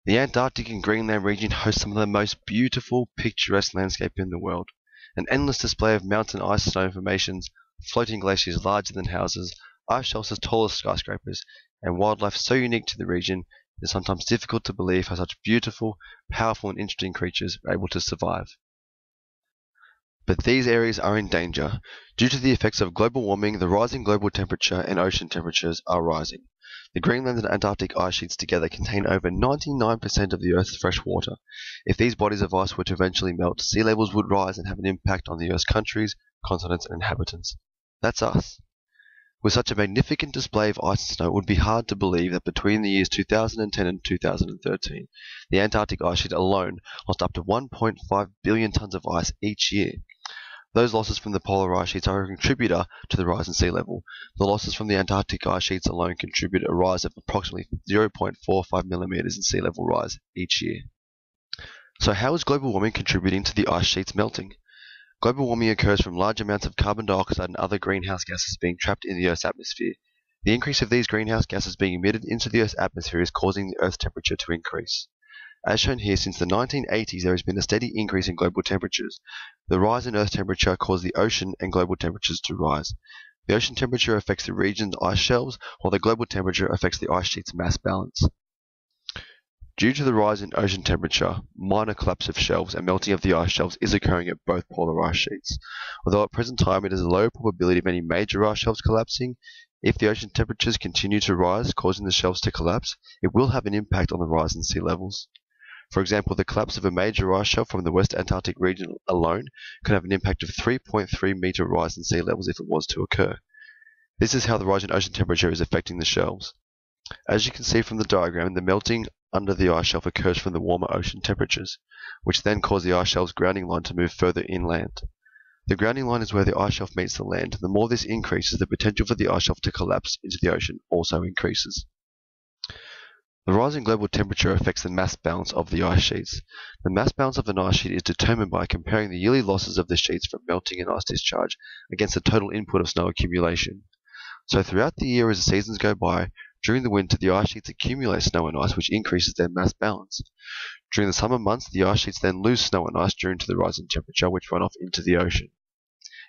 The Antarctic and Greenland region host some of the most beautiful, picturesque landscape in the world. An endless display of mountain ice snow formations, floating glaciers larger than houses, ice shelves as tall as skyscrapers, and wildlife so unique to the region it is sometimes difficult to believe how such beautiful, powerful and interesting creatures are able to survive. But these areas are in danger. Due to the effects of global warming, the rising global temperature and ocean temperatures are rising. The Greenland and Antarctic ice sheets together contain over 99% of the Earth's fresh water. If these bodies of ice were to eventually melt, sea levels would rise and have an impact on the Earth's countries, continents, and inhabitants. That's us. With such a magnificent display of ice and snow, it would be hard to believe that between the years 2010 and 2013, the Antarctic ice sheet alone lost up to 1.5 billion tons of ice each year. Those losses from the polar ice sheets are a contributor to the rise in sea level. The losses from the Antarctic ice sheets alone contribute a rise of approximately 0.45 millimeters in sea level rise each year. So how is global warming contributing to the ice sheets melting? Global warming occurs from large amounts of carbon dioxide and other greenhouse gases being trapped in the Earth's atmosphere. The increase of these greenhouse gases being emitted into the Earth's atmosphere is causing the Earth's temperature to increase. As shown here, since the 1980s there has been a steady increase in global temperatures. The rise in Earth temperature caused the ocean and global temperatures to rise. The ocean temperature affects the region's ice shelves, while the global temperature affects the ice sheet's mass balance. Due to the rise in ocean temperature, minor collapse of shelves and melting of the ice shelves is occurring at both polar ice sheets. Although at present time it is a low probability of any major ice shelves collapsing, if the ocean temperatures continue to rise, causing the shelves to collapse, it will have an impact on the rise in sea levels. For example, the collapse of a major ice shelf from the West Antarctic region alone could have an impact of 3.3 meter rise in sea levels if it was to occur. This is how the rise in ocean temperature is affecting the shelves. As you can see from the diagram, the melting under the ice shelf occurs from the warmer ocean temperatures, which then cause the ice shelf's grounding line to move further inland. The grounding line is where the ice shelf meets the land. The more this increases, the potential for the ice shelf to collapse into the ocean also increases. The rise in global temperature affects the mass balance of the ice sheets. The mass balance of an ice sheet is determined by comparing the yearly losses of the sheets from melting and ice discharge against the total input of snow accumulation. So throughout the year as the seasons go by, during the winter the ice sheets accumulate snow and ice, which increases their mass balance. During the summer months, the ice sheets then lose snow and ice due to the rise in temperature, which run off into the ocean.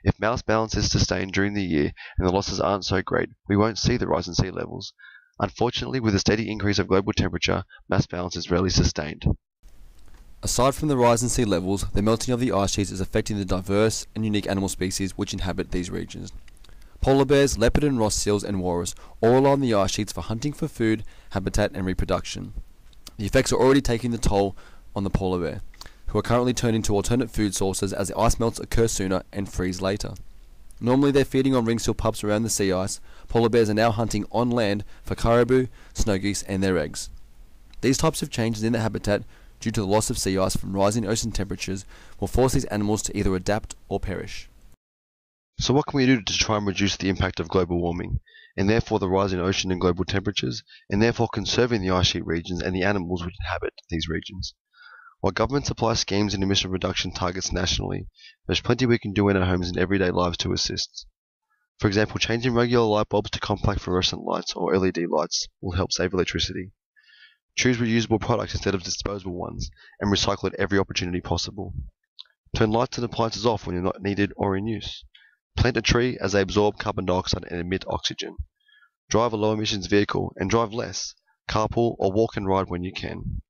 If mass balance is sustained during the year and the losses aren't so great, we won't see the rise in sea levels. Unfortunately, with a steady increase of global temperature, mass balance is rarely sustained. Aside from the rise in sea levels, the melting of the ice sheets is affecting the diverse and unique animal species which inhabit these regions. Polar bears, leopard and Ross seals and walrus all rely on the ice sheets for hunting for food, habitat and reproduction. The effects are already taking the toll on the polar bear, who are currently turning to alternate food sources as the ice melts occur sooner and freeze later. Normally they're feeding on ring seal pups around the sea ice. Polar bears are now hunting on land for caribou, snow geese and their eggs. These types of changes in the habitat due to the loss of sea ice from rising ocean temperatures will force these animals to either adapt or perish. So what can we do to try and reduce the impact of global warming, and therefore the rise in ocean and global temperatures, and therefore conserving the ice sheet regions and the animals which inhabit these regions? While governments apply schemes and emission reduction targets nationally, there's plenty we can do in our homes and everyday lives to assist. For example, changing regular light bulbs to compact fluorescent lights or LED lights will help save electricity. Choose reusable products instead of disposable ones, and recycle at every opportunity possible. Turn lights and appliances off when you're not needed or in use. Plant a tree as they absorb carbon dioxide and emit oxygen. Drive a low emissions vehicle and drive less. Carpool or walk and ride when you can.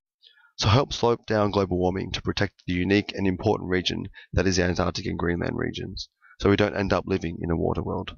So help slow down global warming to protect the unique and important region that is the Antarctic and Greenland regions, so we don't end up living in a water world.